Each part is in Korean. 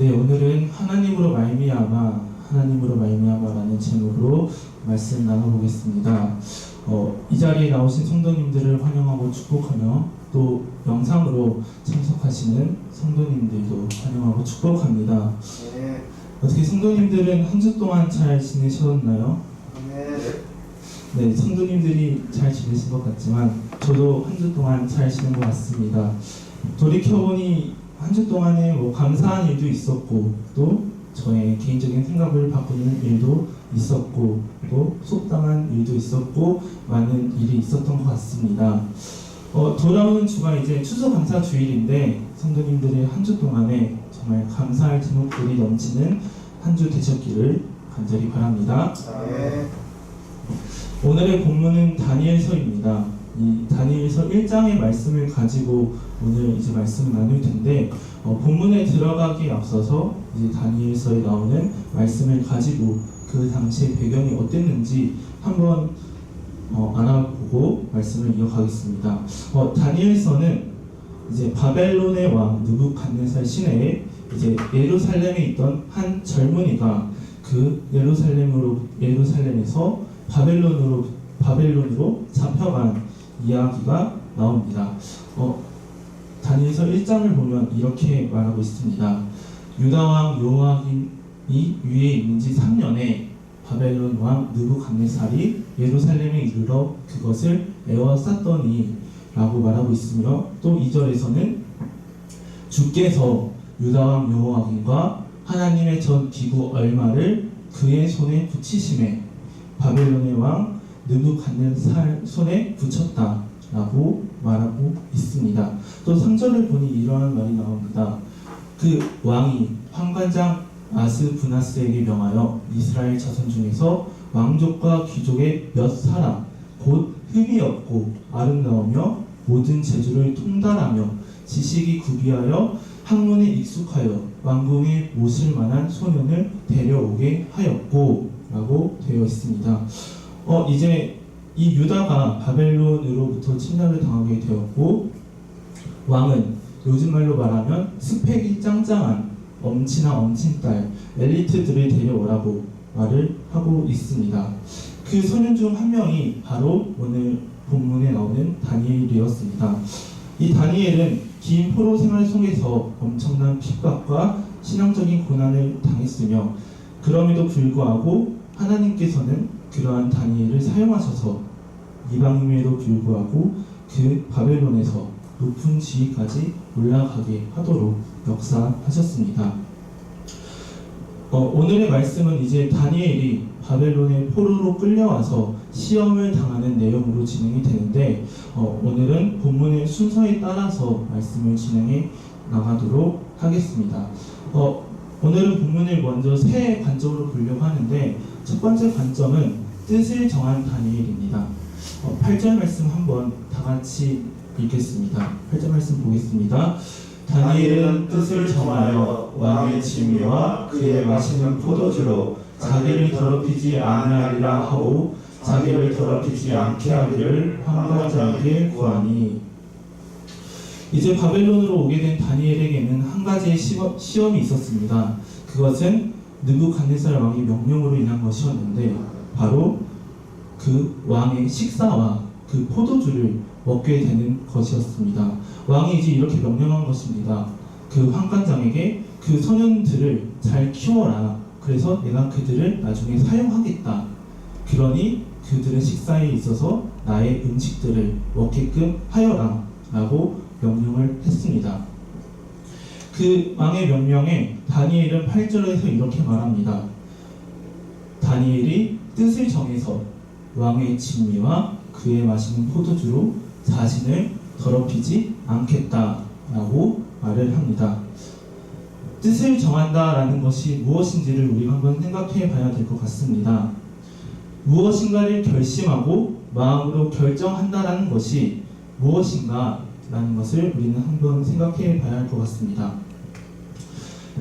네, 오늘은 하나님으로 말미암아라는 제목으로 말씀 나눠보겠습니다. 이 자리에 나오신 성도님들을 환영하고 축복하며 또 영상으로 참석하시는 성도님들도 환영하고 축복합니다. 네. 어떻게 성도님들은 한 주 동안 잘 지내셨나요? 네. 네, 성도님들이 잘 지내신 것 같지만 저도 한 주 동안 잘 지낸 것 같습니다. 돌이켜보니 한 주 동안에 감사한 일도 있었고 또 저의 개인적인 생각을 바꾸는 일도 있었고 또 속상한 일도 있었고 많은 일이 있었던 것 같습니다. 돌아오는 주가 이제 추수감사 주일인데 성도님들의 한 주 동안에 정말 감사할 제목들이 넘치는 한 주 되셨기를 간절히 바랍니다. 네. 오늘의 본문은 다니엘서입니다. 이 다니엘서 1장의 말씀을 가지고 오늘 이제 말씀을 나눌 텐데 본문에 들어가기에 앞서서 이제 다니엘서에 나오는 말씀을 가지고 그 당시의 배경이 어땠는지 한번 알아보고 말씀을 이어가겠습니다. 다니엘서는 이제 바벨론의 왕 느부갓네살 시내에 이제 예루살렘에 있던 한 젊은이가 그 예루살렘에서 바벨론으로 잡혀간 이야기가 나옵니다. 다니엘서 1장을 보면 이렇게 말하고 있습니다. 유다왕 여호야김이 위에 있는 지 3년에 바벨론 왕 느부갓네살이 예루살렘에 이르러 그것을 에워쌌더니 라고 말하고 있으며 또 2절에서는 주께서 유다왕 여호야김과 하나님의 전 기구 얼마를 그의 손에 붙이심에 바벨론의 왕 느부갓네살 손에 붙였다 라고 말하고 있습니다. 또 3절을 보니 이러한 말이 나옵니다. 그 왕이 환관장 아스부나스에게 명하여 이스라엘 자손 중에서 왕족과 귀족의 몇 사람 곧 흠이 없고 아름다우며 모든 재주를 통달하며 지식이 구비하여 학문에 익숙하여 왕궁에 모실 만한 소년을 데려오게 하였고 라고 되어 있습니다. 이제 이 유다가 바벨론으로부터 침략을 당하게 되었고 왕은 요즘 말로 말하면 스펙이 짱짱한 엄친아 엄친딸 엘리트들을 데려오라고 말을 하고 있습니다. 그 소년 중 한 명이 바로 오늘 본문에 나오는 다니엘이었습니다. 이 다니엘은 긴 포로 생활 속에서 엄청난 핍박과 신앙적인 고난을 당했으며 그럼에도 불구하고 하나님께서는 그러한 다니엘을 사용하셔서 이방인임에도 불구하고 그 바벨론에서 높은 지위까지 올라가게 하도록 역사하셨습니다. 오늘의 말씀은 이제 다니엘이 바벨론의 포로로 끌려와서 시험을 당하는 내용으로 진행이 되는데 오늘은 본문의 순서에 따라서 말씀을 진행해 나가도록 하겠습니다. 오늘은 본문을 먼저 세 관점으로 보려고 하는데 첫 번째 관점은 뜻을 정한 다니엘입니다. 8절 말씀 한번 다 같이 읽겠습니다. 8절 말씀 보겠습니다. 다니엘은 뜻을 정하여 왕의 진미와 그의 마시는 포도주로 자기를 더럽히지 아니하리라 하고 자기를 더럽히지 않게 하기를 환관장에게 구하니. 이제 바벨론으로 오게 된 다니엘에게는 한 가지의 시험이 있었습니다. 그것은 느부갓네살 왕의 명령으로 인한 것이었는데 바로 그 왕의 식사와 그 포도주를 먹게 되는 것이었습니다. 왕이 이제 이렇게 명령한 것입니다. 그 환관장에게 그 소년들을 잘 키워라. 그래서 내가 그들을 나중에 사용하겠다. 그러니 그들의 식사에 있어서 나의 음식들을 먹게끔 하여라 라고 명령을 했습니다. 그 왕의 명령에 다니엘은 8절에서 이렇게 말합니다. 다니엘이 뜻을 정해서 왕의 진미와 그의 마시는 포도주로 자신을 더럽히지 않겠다라고 말을 합니다. 뜻을 정한다라는 것이 무엇인지를 우리가 한번 생각해 봐야 될 것 같습니다. 무엇인가를 결심하고 마음으로 결정한다라는 것이 무엇인가라는 것을 우리는 한번 생각해 봐야 할 것 같습니다.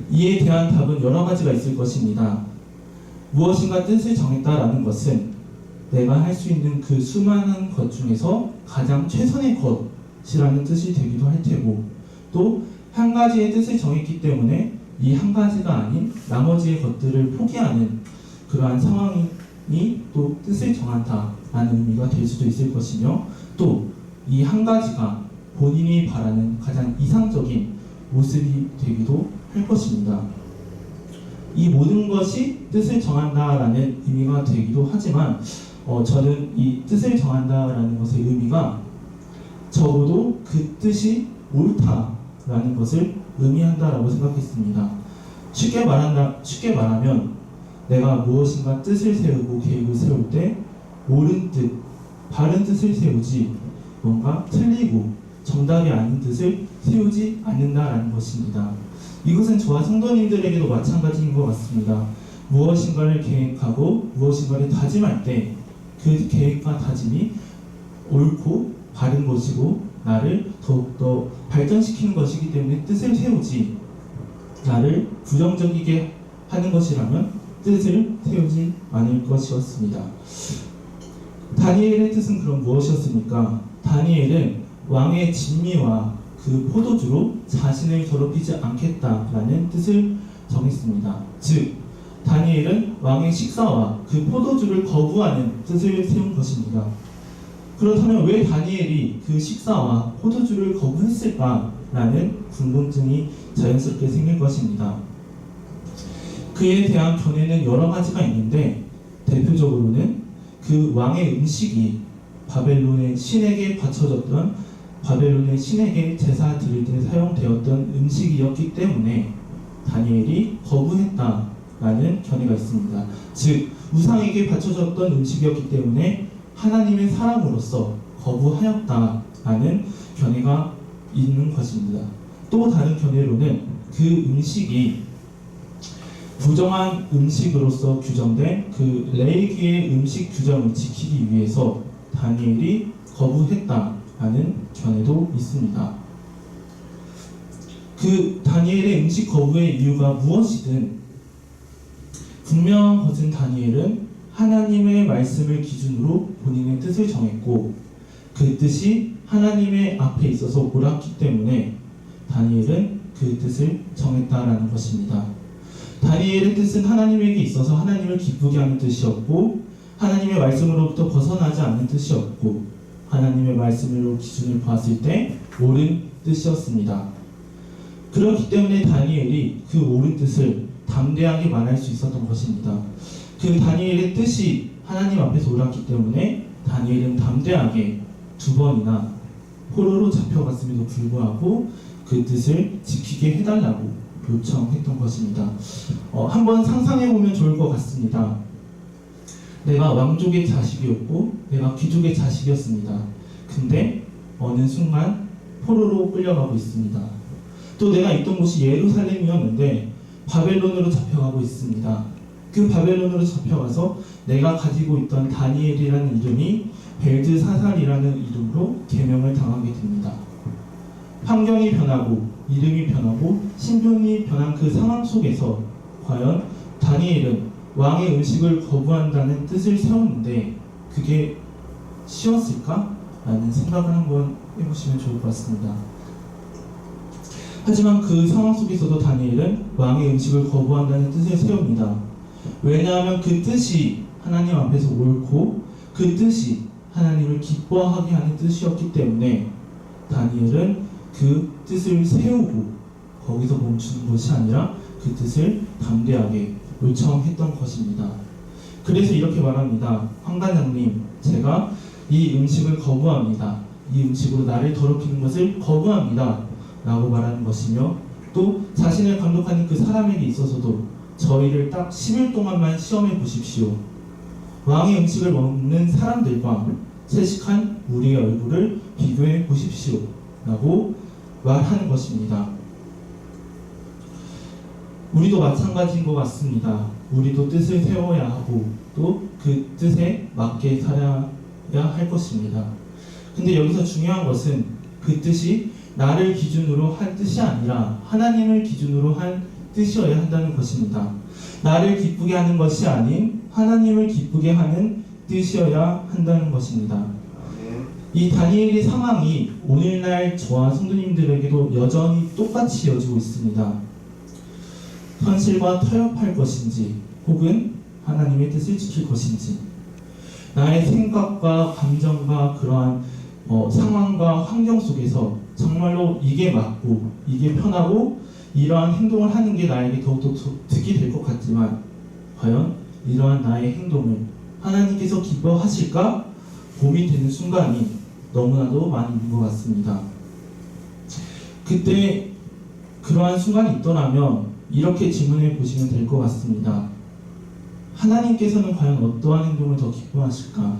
이에 대한 답은 여러 가지가 있을 것입니다. 무엇인가 뜻을 정했다라는 것은 내가 할 수 있는 그 수많은 것 중에서 가장 최선의 것이라는 뜻이 되기도 할 테고 또 한 가지의 뜻을 정했기 때문에 이 한 가지가 아닌 나머지의 것들을 포기하는 그러한 상황이 또 뜻을 정한다라는 의미가 될 수도 있을 것이며, 또 이 한 가지가 본인이 바라는 가장 이상적인 모습이 되기도 할 것입니다. 이 모든 것이 뜻을 정한다라는 의미가 되기도 하지만 저는 이 뜻을 정한다라는 것의 의미가 적어도 그 뜻이 옳다라는 것을 의미한다라고 생각했습니다. 쉽게 말하면 내가 무엇인가 뜻을 세우고 계획을 세울 때 옳은 뜻, 바른 뜻을 세우지 뭔가 틀리고 정답이 아닌 뜻을 세우지 않는다라는 것입니다. 이것은 저와 성도님들에게도 마찬가지인 것 같습니다. 무엇인가를 계획하고 무엇인가를 다짐할 때 그 계획과 다짐이 옳고 바른 것이고 나를 더욱더 발전시키는 것이기 때문에 뜻을 세우지, 나를 부정적이게 하는 것이라면 뜻을 세우지 않을 것이었습니다. 다니엘의 뜻은 그럼 무엇이었습니까? 다니엘은 왕의 진미와 그 포도주로 자신을 더럽히지 않겠다라는 뜻을 정했습니다. 즉, 다니엘은 왕의 식사와 그 포도주를 거부하는 뜻을 세운 것입니다. 그렇다면 왜 다니엘이 그 식사와 포도주를 거부했을까라는 궁금증이 자연스럽게 생길 것입니다. 그에 대한 견해는 여러 가지가 있는데, 대표적으로는 그 왕의 음식이 바벨론의 신에게 바쳐졌던, 바벨론의 신에게 제사 드릴 때 사용되었던 음식이었기 때문에 다니엘이 거부했다라는 견해가 있습니다. 즉, 우상에게 바쳐졌던 음식이었기 때문에 하나님의 사람으로서 거부하였다라는 견해가 있는 것입니다. 또 다른 견해로는 그 음식이 부정한 음식으로서 규정된 그 레위기의 음식 규정을 지키기 위해서 다니엘이 거부했다라는 견해도 있습니다. 그 다니엘의 음식 거부의 이유가 무엇이든 분명한 것은 다니엘은 하나님의 말씀을 기준으로 본인의 뜻을 정했고, 그 뜻이 하나님의 앞에 있어서 옳았기 때문에 다니엘은 그 뜻을 정했다라는 것입니다. 다니엘의 뜻은 하나님에게 있어서 하나님을 기쁘게 하는 뜻이었고, 하나님의 말씀으로부터 벗어나지 않는 뜻이었고, 하나님의 말씀으로 기준을 봤을 때 옳은 뜻이었습니다. 그렇기 때문에 다니엘이 그 옳은 뜻을 담대하게 말할 수 있었던 것입니다. 그 다니엘의 뜻이 하나님 앞에서 옳았기 때문에 다니엘은 담대하게 2번이나 포로로 잡혀갔음에도 불구하고 그 뜻을 지키게 해달라고 요청했던 것입니다. 한번 상상해보면 좋을 것 같습니다. 내가 왕족의 자식이었고 내가 귀족의 자식이었습니다. 근데 어느 순간 포로로 끌려가고 있습니다. 또 내가 있던 곳이 예루살렘이었는데 바벨론으로 잡혀가고 있습니다. 그 바벨론으로 잡혀가서 내가 가지고 있던 다니엘이라는 이름이 벨드사살이라는 이름으로 계명을 당하게 됩니다. 환경이 변하고 이름이 변하고 신분이 변한 그 상황 속에서 과연 다니엘은 왕의 음식을 거부한다는 뜻을 세웠는데 그게 쉬웠을까? 라는 생각을 한번 해보시면 좋을 것 같습니다. 하지만 그 상황 속에서도 다니엘은 왕의 음식을 거부한다는 뜻을 세웁니다. 왜냐하면 그 뜻이 하나님 앞에서 옳고 그 뜻이 하나님을 기뻐하게 하는 뜻이었기 때문에 다니엘은 그 뜻을 세우고 거기서 멈추는 것이 아니라 그 뜻을 담대하게 요청했던 것입니다. 그래서 이렇게 말합니다. 황관장님, 제가 이 음식을 거부합니다. 이 음식으로 나를 더럽히는 것을 거부합니다. 라고 말하는 것이며, 또 자신을 감독하는 그 사람에게 있어서도 저희를 딱 10일 동안만 시험해 보십시오. 왕의 음식을 먹는 사람들과 채식한 우리의 얼굴을 비교해 보십시오. 라고 말하는 것입니다. 우리도 마찬가지인 것 같습니다. 우리도 뜻을 세워야 하고 또 그 뜻에 맞게 살아야 할 것입니다. 근데 여기서 중요한 것은 그 뜻이 나를 기준으로 한 뜻이 아니라 하나님을 기준으로 한 뜻이어야 한다는 것입니다. 나를 기쁘게 하는 것이 아닌 하나님을 기쁘게 하는 뜻이어야 한다는 것입니다. 이 다니엘의 상황이 오늘날 저와 성도님들에게도 여전히 똑같이 이어지고 있습니다. 현실과 타협할 것인지 혹은 하나님의 뜻을 지킬 것인지, 나의 생각과 감정과 그러한 상황과 환경 속에서 정말로 이게 맞고 이게 편하고 이러한 행동을 하는 게 나에게 더욱더 득이 될 것 같지만 과연 이러한 나의 행동을 하나님께서 기뻐하실까 고민되는 순간이 너무나도 많이 있는 것 같습니다. 그때 그러한 순간이 있더라면 이렇게 질문해 보시면 될 것 같습니다. 하나님께서는 과연 어떠한 행동을 더 기뻐하실까?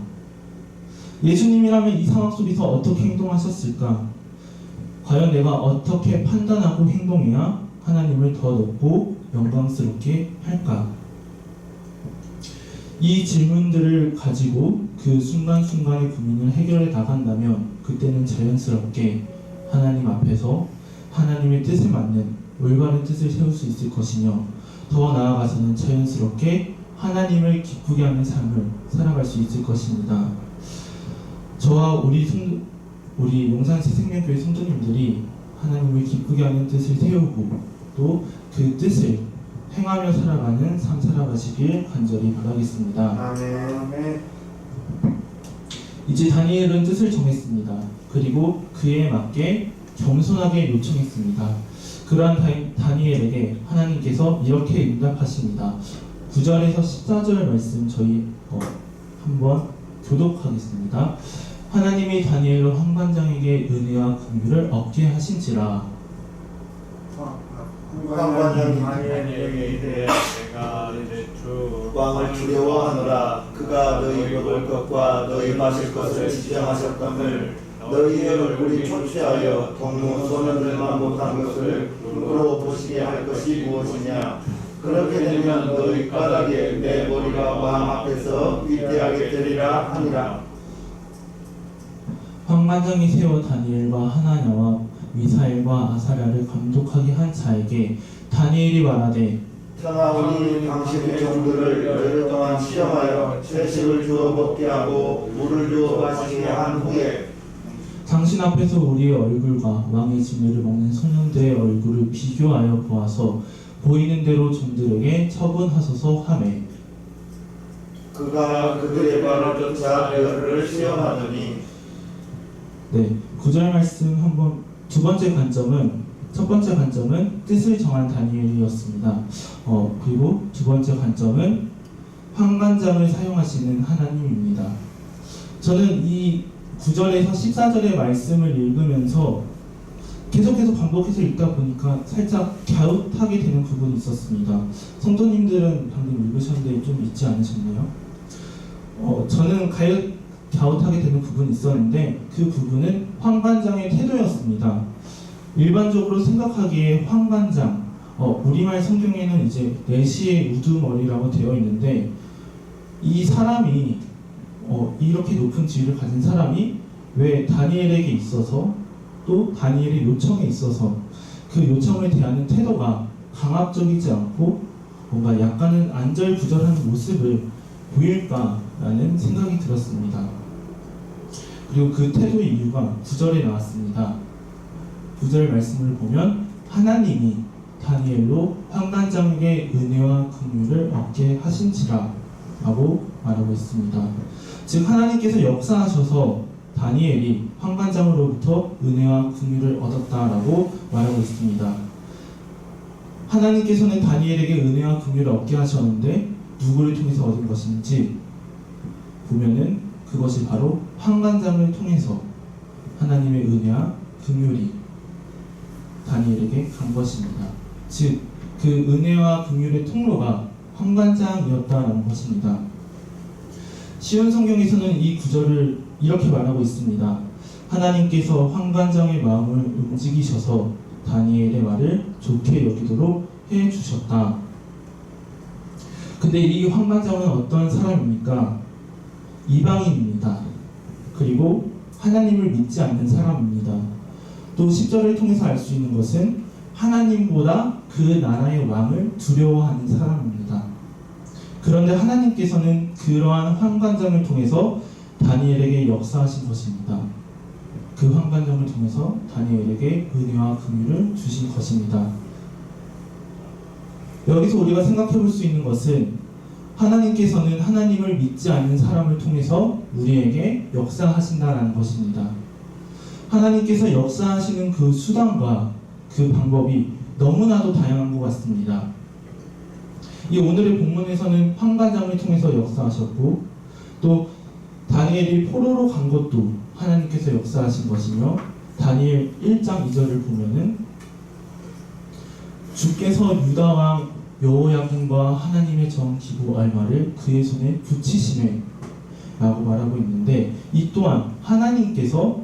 예수님이라면 이 상황 속에서 어떻게 행동하셨을까? 과연 내가 어떻게 판단하고 행동해야 하나님을 더 높고 영광스럽게 할까? 이 질문들을 가지고 그 순간순간의 고민을 해결해 나간다면 그때는 자연스럽게 하나님 앞에서 하나님의 뜻에 맞는 올바른 뜻을 세울 수 있을 것이며, 더 나아가서는 자연스럽게 하나님을 기쁘게 하는 삶을 살아갈 수 있을 것입니다. 저와 우리 용산시 생명교회 성도님들이 하나님을 기쁘게 하는 뜻을 세우고 또 그 뜻을 행하며 살아가는 삶 살아가시길 간절히 바라겠습니다. 아멘. 이제 다니엘은 뜻을 정했습니다. 그리고 그에 맞게 겸손하게 요청했습니다. 그러한 다니엘에게 하나님께서 이렇게 응답하십니다. 9절에서 14절 말씀 저희 한번 교독하겠습니다. 하나님이 다니엘로 환관장에게 은혜와 긍휼을 얻게 하신지라. 환관장이 다니엘에게 이르되 내가 이제 주 왕을 두려워하노라. 그가 너희 먹을 것과 너희 마실 것을 지정하셨거늘 너희의 얼굴이 초췌하여 동무 소년들만 못한 것을 눈으로 보시게 할 것이 무엇이냐. 그렇게 되면 너희 까닭에 내 머리가 왕 앞에서 위대하게 되리라 하니라. 환관장이 세워 다니엘과 하나냐와 미사엘과 아사랴를 감독하게 한 자에게 다니엘이 말하되, 청하오니 당신의 종들을 열흘 동안 시험하여 채식을 주어 먹게 하고 물을 주어 마시게 한 후에 당신 앞에서 우리의 얼굴과 왕의 진료를 먹는 소년들의 얼굴을 비교하여 보아서 보이는 대로 종들에게 처분하소서 하매, 그가 그들의 발을 쫓아 열흘을 시험하더니. 네, 9절 말씀 한번 첫 번째 관점은 뜻을 정한 다니엘이었습니다. 그리고 두 번째 관점은 환관장을 사용하시는 하나님입니다. 저는 이 9절에서 14절의 말씀을 읽으면서 계속해서 반복해서 읽다 보니까 살짝 갸웃하게 되는 부분이 있었습니다. 성도님들은 방금 읽으셨는데 좀 잊지 않으셨나요? 저는 갸웃하게 되는 부분이 있었는데 그 부분은 환관장의 태도였습니다. 일반적으로 생각하기에 환관장, 우리말 성경에는 이제 내시의 우두머리라고 되어 있는데, 이 사람이 이렇게 높은 지위를 가진 사람이 왜 다니엘에게 있어서 또 다니엘의 요청에 있어서 그 요청을 대하는 태도가 강압적이지 않고 뭔가 약간은 안절부절한 모습을 보일까라는 생각이 들었습니다. 그리고 그 태도의 이유가 9절에 나왔습니다. 9절 말씀을 보면 하나님이 다니엘로 환관장에게 은혜와 긍휼을 얻게 하신지라 라고 말하고 있습니다. 즉 하나님께서 역사하셔서 다니엘이 환관장으로부터 은혜와 긍휼을 얻었다라고 말하고 있습니다. 하나님께서는 다니엘에게 은혜와 긍휼을 얻게 하셨는데 누구를 통해서 얻은 것인지 보면은 그것이 바로 환관장을 통해서 하나님의 은혜와 긍휼이 다니엘에게 간 것입니다. 즉 그 은혜와 긍휼의 통로가 환관장이었다는 것입니다. 시온 성경에서는 이 구절을 이렇게 말하고 있습니다. 하나님께서 환관장의 마음을 움직이셔서 다니엘의 말을 좋게 여기도록 해주셨다. 근데 이 환관장은 어떤 사람입니까? 이방인입니다. 그리고 하나님을 믿지 않는 사람입니다. 또 10절을 통해서 알 수 있는 것은 하나님보다 그 나라의 왕을 두려워하는 사람입니다. 그런데 하나님께서는 그러한 환관장을 통해서 다니엘에게 역사하신 것입니다. 그 환관장을 통해서 다니엘에게 은혜와 긍휼을 주신 것입니다. 여기서 우리가 생각해 볼 수 있는 것은 하나님께서는 하나님을 믿지 않는 사람을 통해서 우리에게 역사하신다라는 것입니다. 하나님께서 역사하시는 그 수단과 그 방법이 너무나도 다양한 것 같습니다. 이 오늘의 본문에서는 환관장을 통해서 역사하셨고, 또 다니엘이 포로로 간 것도 하나님께서 역사하신 것이며, 다니엘 1장 2절을 보면은 주께서 유다 왕 여호야김과 하나님의 정 기구 알마를 그의 손에 붙이시네 라고 말하고 있는데, 이 또한 하나님께서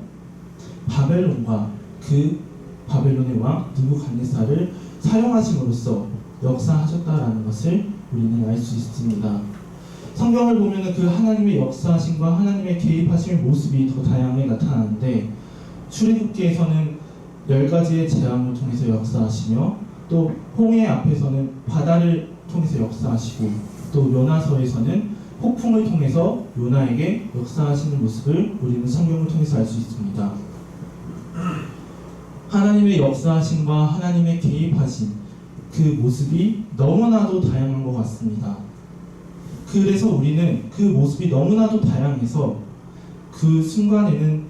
바벨론과 그 바벨론의 왕 느부갓네살을 사용하심으로써 역사하셨다라는 것을 우리는 알 수 있습니다. 성경을 보면 그 하나님의 역사하심과 하나님의 개입하심의 모습이 더 다양하게 나타나는데, 출애굽기에서는 10가지의 재앙을 통해서 역사하시며, 또 홍해 앞에서는 바다를 통해서 역사하시고, 또 요나서에서는 폭풍을 통해서 요나에게 역사하시는 모습을 우리는 성경을 통해서 알 수 있습니다. 하나님의 역사하심과 하나님의 개입하심, 그 모습이 너무나도 다양한 것 같습니다. 그래서 우리는 그 모습이 너무나도 다양해서 그 순간에는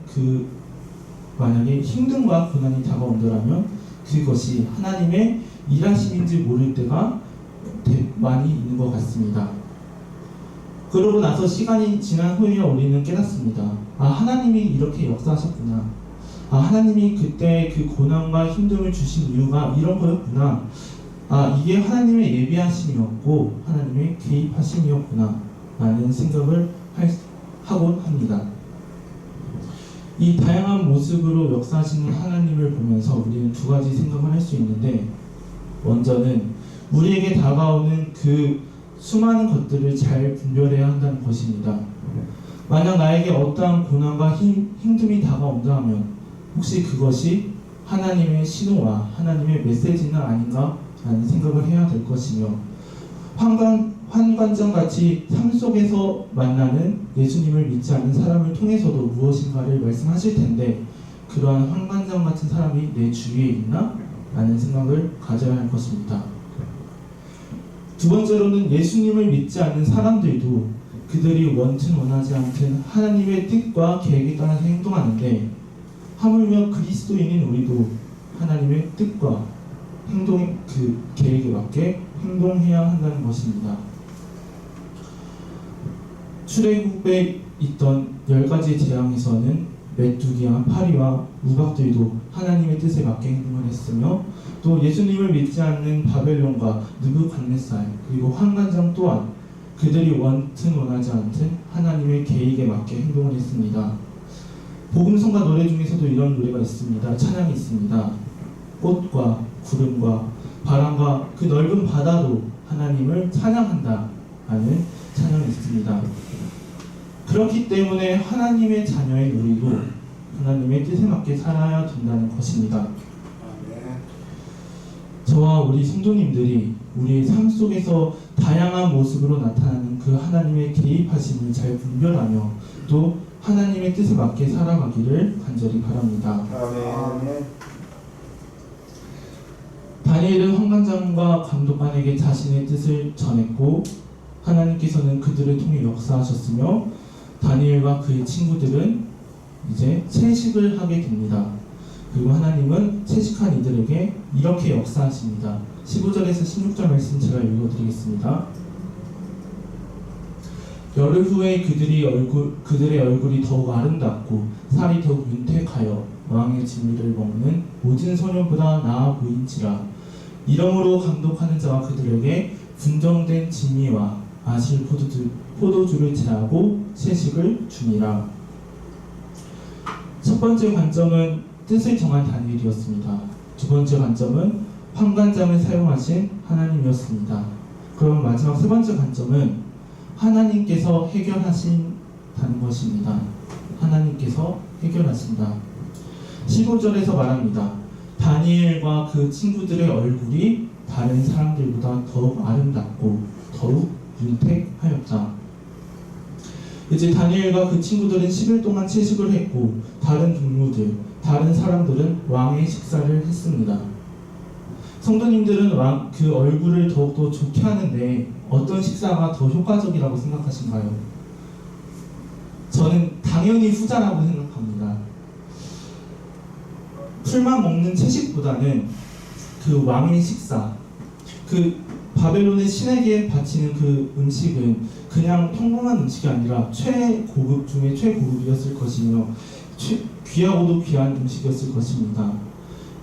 만약에 힘듦과 고난이 다가온다면 그것이 하나님의 일하심인지 모를 때가 많이 있는 것 같습니다. 그러고 나서 시간이 지난 후에야 우리는 깨닫습니다. 하나님이 이렇게 역사하셨구나. 하나님이 그때 그 고난과 힘듦을 주신 이유가 이런 거였구나. 이게 하나님의 예비하심이었고 하나님의 개입하심이었구나 라는 생각을 하곤 합니다. 이 다양한 모습으로 역사하시는 하나님을 보면서 우리는 두 가지 생각을 할 수 있는데, 먼저는 우리에게 다가오는 그 수많은 것들을 잘 분별해야 한다는 것입니다. 만약 나에게 어떠한 고난과 힘듦이 다가온다 하면 혹시 그것이 하나님의 신호와 하나님의 메시지는 아닌가 라는 생각을 해야 될 것이며, 환관장같이 삶 속에서 만나는 예수님을 믿지 않는 사람을 통해서도 무엇인가를 말씀하실 텐데, 그러한 환관장 같은 사람이 내 주위에 있나? 라는 생각을 가져야 할 것입니다. 두 번째로는 예수님을 믿지 않는 사람들도 그들이 원튼 원하지 않든 하나님의 뜻과 계획에 따라서 행동하는데, 하물며 그리스도인인 우리도 하나님의 뜻과 그 계획에 맞게 행동해야 한다는 것입니다. 출애굽에 있던 10가지 재앙에서는 메뚜기와 파리와 우박들도 하나님의 뜻에 맞게 행동을 했으며, 또 예수님을 믿지 않는 바벨론과 느부갓네살 그리고 환관장 또한 그들이 원튼 원하지 않든 하나님의 계획에 맞게 행동을 했습니다. 복음성가 노래 중에서도 이런 노래가 있습니다. 찬양이 있습니다. 꽃과 구름과 바람과 그 넓은 바다도 하나님을 찬양한다 라는 찬양이 있습니다. 그렇기 때문에 하나님의 자녀인 우리도 하나님의 뜻에 맞게 살아야 된다는 것입니다. 저와 우리 성도님들이 우리의 삶 속에서 다양한 모습으로 나타나는 그 하나님의 개입하심을 잘 분별하며 또 하나님의 뜻에 맞게 살아가기를 간절히 바랍니다. 아멘. 다니엘은 환관장과 감독관에게 자신의 뜻을 전했고, 하나님께서는 그들을 통해 역사하셨으며, 다니엘과 그의 친구들은 이제 채식을 하게 됩니다. 그리고 하나님은 채식한 이들에게 이렇게 역사하십니다. 15절에서 16절 말씀 제가 읽어드리겠습니다. 열흘 후에 그들의 얼굴이 더욱 아름답고 살이 더욱 윤택하여 왕의 진미를 먹는 모든 소년보다 나아 보인지라. 이러므로 감독하는 자와 그들에게 분정된 진미와 아실 포도주를 제하고 채식을 주니라. 첫 번째 관점은 뜻을 정한 다니엘이었습니다. 두 번째 관점은 환관장을 사용하신 하나님이었습니다. 그럼 마지막 세 번째 관점은 하나님께서 해결하신다는 것입니다. 하나님께서 해결하신다. 15절에서 말합니다. 다니엘과 그 친구들의 얼굴이 다른 사람들보다 더욱 아름답고 더욱 윤택하였다. 이제 다니엘과 그 친구들은 10일 동안 채식을 했고, 다른 동료들, 다른 사람들은 왕의 식사를 했습니다. 성도님들은 그 얼굴을 더욱더 좋게 하는데 어떤 식사가 더 효과적이라고 생각하신가요? 저는 당연히 후자라고 생각합니다. 풀만 먹는 채식보다는 그 왕의 식사, 그 바벨론의 신에게 바치는 그 음식은 그냥 평범한 음식이 아니라 최고급 중에 최고급이었을 것이며 귀하고도 귀한 음식이었을 것입니다.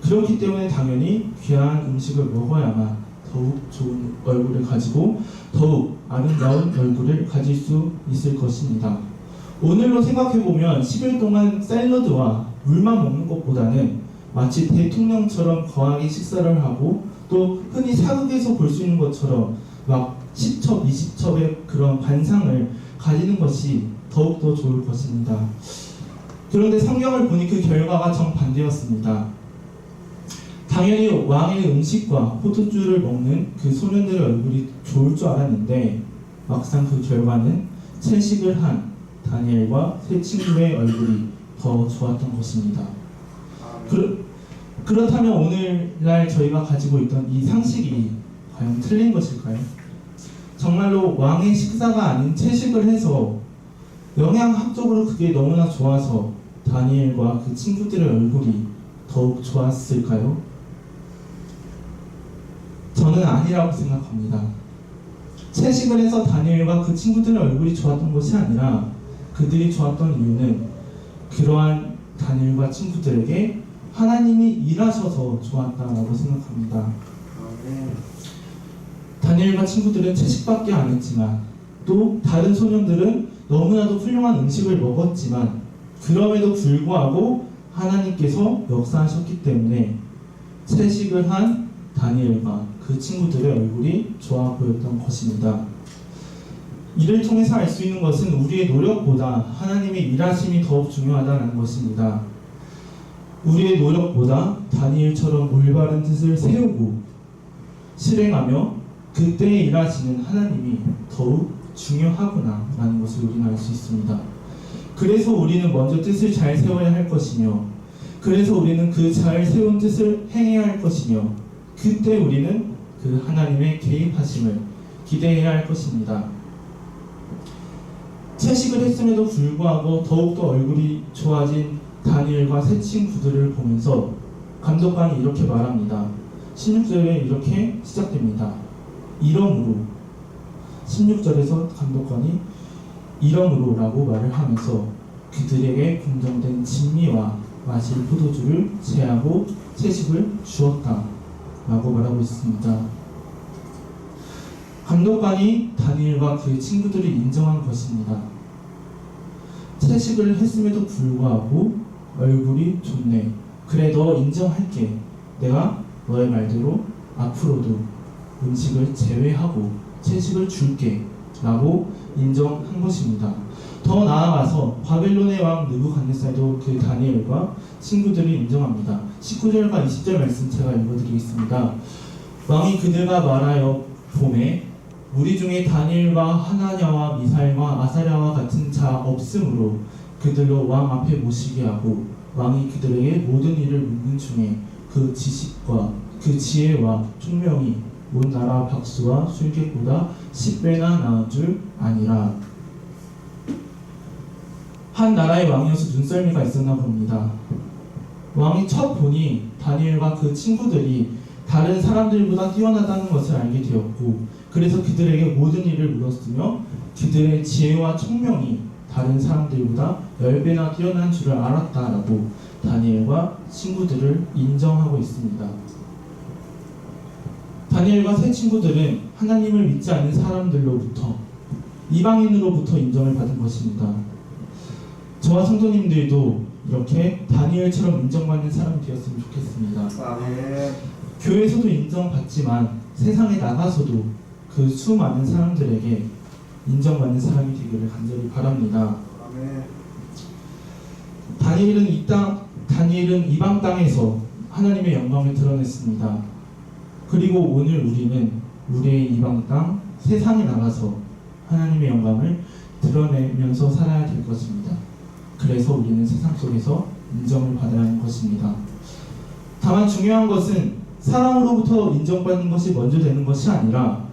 그렇기 때문에 당연히 귀한 음식을 먹어야만 더욱 좋은 얼굴을 가지고 더욱 아름다운 얼굴을 가질 수 있을 것입니다. 오늘로 생각해보면 10일 동안 샐러드와 물만 먹는 것보다는 마치 대통령처럼 거하게 식사를 하고 또 흔히 사극에서 볼 수 있는 것처럼 막 10첩, 20첩의 그런 반상을 가지는 것이 더욱더 좋을 것입니다. 그런데 성경을 보니 그 결과가 정반대였습니다. 당연히 왕의 음식과 포도주를 먹는 그 소년들의 얼굴이 좋을 줄 알았는데 막상 그 결과는 채식을 한 다니엘과 세 친구의 얼굴이 더 좋았던 것입니다. 그렇다면 오늘날 저희가 가지고 있던 이 상식이 과연 틀린 것일까요? 정말로 왕의 식사가 아닌 채식을 해서 영양학적으로 그게 너무나 좋아서 다니엘과 그 친구들의 얼굴이 더욱 좋았을까요? 저는 아니라고 생각합니다. 채식을 해서 다니엘과 그 친구들의 얼굴이 좋았던 것이 아니라 그들이 좋았던 이유는 그러한 다니엘과 친구들에게 하나님이 일하셔서 좋았다라고 생각합니다. 다니엘과 친구들은 채식밖에 안 했지만 또 다른 소년들은 너무나도 훌륭한 음식을 먹었지만 그럼에도 불구하고 하나님께서 역사하셨기 때문에 채식을 한 다니엘과 그 친구들의 얼굴이 좋아 보였던 것입니다. 이를 통해서 알 수 있는 것은 우리의 노력보다 하나님의 일하심이 더욱 중요하다는 것입니다. 우리의 노력보다 다니엘처럼 올바른 뜻을 세우고 실행하며 그때에 일하시는 하나님이 더욱 중요하구나 라는 것을 우리는 알 수 있습니다. 그래서 우리는 먼저 뜻을 잘 세워야 할 것이며 그래서 우리는 그 잘 세운 뜻을 행해야 할 것이며 그때 우리는 그 하나님의 개입하심을 기대해야 할 것입니다. 채식을 했음에도 불구하고 더욱더 얼굴이 좋아진 다니엘과 세 친구들을 보면서 감독관이 이렇게 말합니다. 16절에 이렇게 시작됩니다. 이러므로 16절에서 감독관이 이러므로 라고 말을 하면서 그들에게 공정된 진미와 마실 포도주를 제하고 채식을 주었다 라고 말하고 있습니다. 감독관이 다니엘과 그의 친구들을 인정한 것입니다. 채식을 했음에도 불구하고 얼굴이 좋네. 그래, 너 인정할게. 내가 너의 말대로 앞으로도 음식을 제외하고 채식을 줄게 라고 인정한 것입니다. 더 나아가서 바벨론의 왕 느부갓네살도 그 다니엘과 친구들을 인정합니다. 19절과 20절 말씀 제가 읽어드리겠습니다. 왕이 그들과 말하여 봄에 우리 중에 다니엘과 하나냐와 미사엘과 아사랴와 같은 자 없으므로 그들로 왕 앞에 모시게 하고 왕이 그들에게 모든 일을 묻는 중에 그 지식과 그 지혜와 총명이 온 나라 박수와 술객보다 10배나 나은 줄 아니라. 한 나라의 왕이어서 눈썰미가 있었나 봅니다. 왕이 첫 보니 다니엘과 그 친구들이 다른 사람들보다 뛰어나다는 것을 알게 되었고 그래서 그들에게 모든 일을 물었으며 그들의 지혜와 총명이 다른 사람들보다 10배나 뛰어난 줄을 알았다라고 다니엘과 친구들을 인정하고 있습니다. 다니엘과 세 친구들은 하나님을 믿지 않는 사람들로부터 이방인으로부터 인정을 받은 것입니다. 저와 성도님들도 이렇게 다니엘처럼 인정받는 사람이 되었으면 좋겠습니다. 아멘. 교회에서도 인정받지만 세상에 나가서도 그 수많은 사람들에게 인정받는 사람이 되기를 간절히 바랍니다. 아멘. 다니엘은 이방 땅에서 하나님의 영광을 드러냈습니다. 그리고 오늘 우리는 우리의 이방 땅 세상에 나가서 하나님의 영광을 드러내면서 살아야 될 것입니다. 그래서 우리는 세상 속에서 인정을 받아야 하는 것입니다. 다만 중요한 것은 사람으로부터 인정받는 것이 먼저 되는 것이 아니라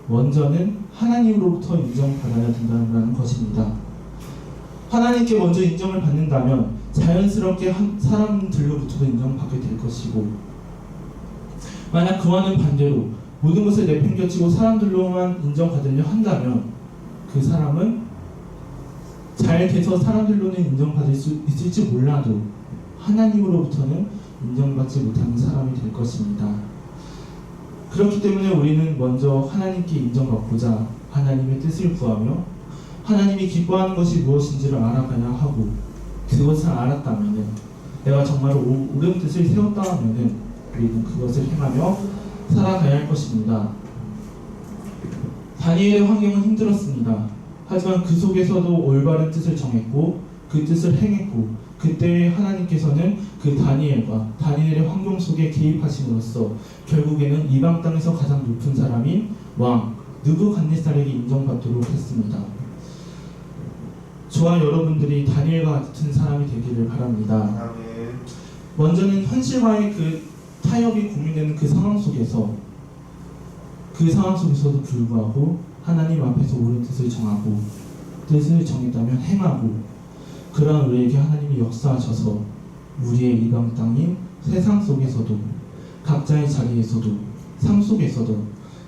먼저는 하나님으로부터 인정받아야 된다는 것입니다. 하나님께 먼저 인정을 받는다면 자연스럽게 사람들로부터도 인정받게 될 것이고, 만약 그와는 반대로 모든 것을 내팽겨치고 사람들로만 인정받으려 한다면 그 사람은 잘 돼서 사람들로는 인정받을 수 있을지 몰라도 하나님으로부터는 인정받지 못하는 사람이 될 것입니다. 그렇기 때문에 우리는 먼저 하나님께 인정받고자 하나님의 뜻을 구하며 하나님이 기뻐하는 것이 무엇인지를 알아가야 하고, 그것을 알았다면 내가 정말 옳은 뜻을 세웠다 하면 우리는 그것을 행하며 살아가야 할 것입니다. 다니엘의 환경은 힘들었습니다. 하지만 그 속에서도 올바른 뜻을 정했고 그 뜻을 행했고, 그때 하나님께서는 그 다니엘의 환경 속에 개입하심으로써 결국에는 이방 땅에서 가장 높은 사람인 왕 느부갓네살에게 인정받도록 했습니다. 저와 여러분들이 다니엘과 같은 사람이 되기를 바랍니다. 아멘. 먼저는 현실과의 그 타협이 고민되는 그 상황 속에서도 불구하고 하나님 앞에서 옳은 뜻을 정하고, 뜻을 정했다면 행하고, 그러한 우리에게 하나님이 역사하셔서 우리의 이방 땅인 세상 속에서도, 각자의 자리에서도, 삶 속에서도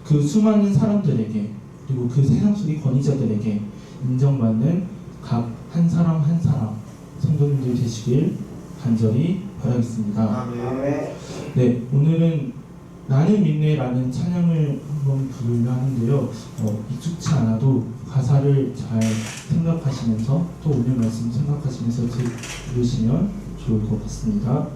그 수많은 사람들에게, 그리고 그 세상 속의 권위자들에게 인정받는 각 한 사람 한 사람 성도님들 되시길 간절히 바라겠습니다. 아멘. 네, 오늘은 나는 믿네라는 찬양을 한번 부르려 하는데요. 익숙치 않아도 가사를 잘 생각하시면서 또 오늘 말씀 생각하시면서 들으시면 좋을 것 같습니다.